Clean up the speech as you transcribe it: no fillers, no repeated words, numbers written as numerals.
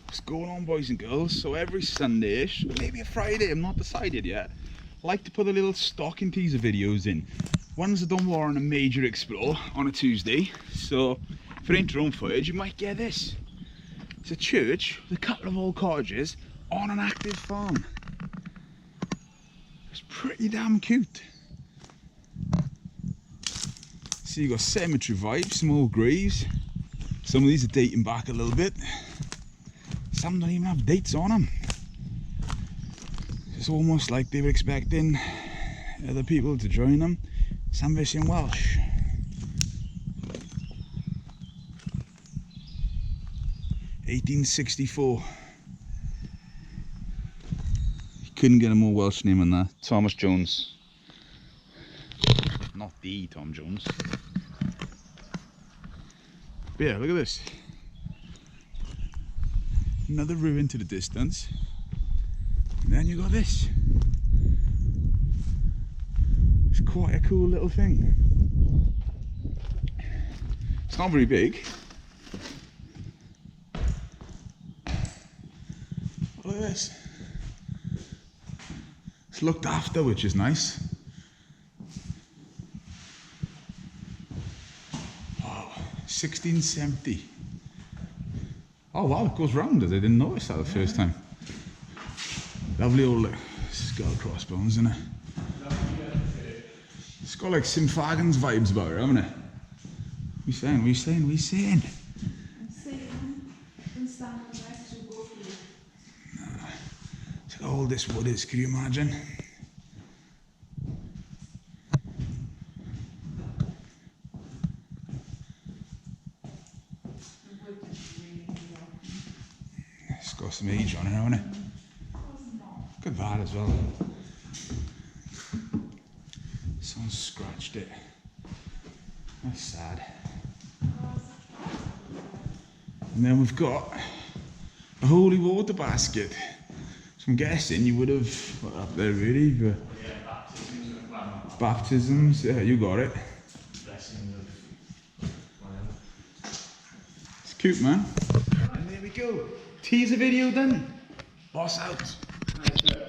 What's going on, boys and girls? So every Sunday-ish, maybe a Friday, I'm not decided yet, I like to put a little stocking teaser videos in. Ones that don't warrant a major explore on a Tuesday. So if it ain't drone footage, you might get this. It's a church with a couple of old cottages on an active farm. It's pretty damn cute. So you got cemetery vibes, some old graves. Some of these are dating back a little bit. Some don't even have dates on them. It's almost like they were expecting other people to join them. Some of it's in Welsh. (1864). You couldn't get a more Welsh name than that. Thomas Jones. Not the Tom Jones. But yeah, look at this. Another ruin to the distance. And then you got this. It's quite a cool little thing. It's not very big. Look at this. It's looked after, which is nice. Wow, 1670. Oh wow, it goes round it. I didn't notice that the first time. Lovely old skull crossbones, isn't it? It's got like Simfagans vibes about it, haven't it? We saying? I'm saying, look how old this wood is, can you imagine? It's got some age on it, hasn't it? Look at that as well. Someone scratched it. That's sad. And then we've got a holy water basket. So I'm guessing you would have put up there really, but baptisms, yeah, you got it. It's cute, man. And there we go. Teaser video done. Boss out.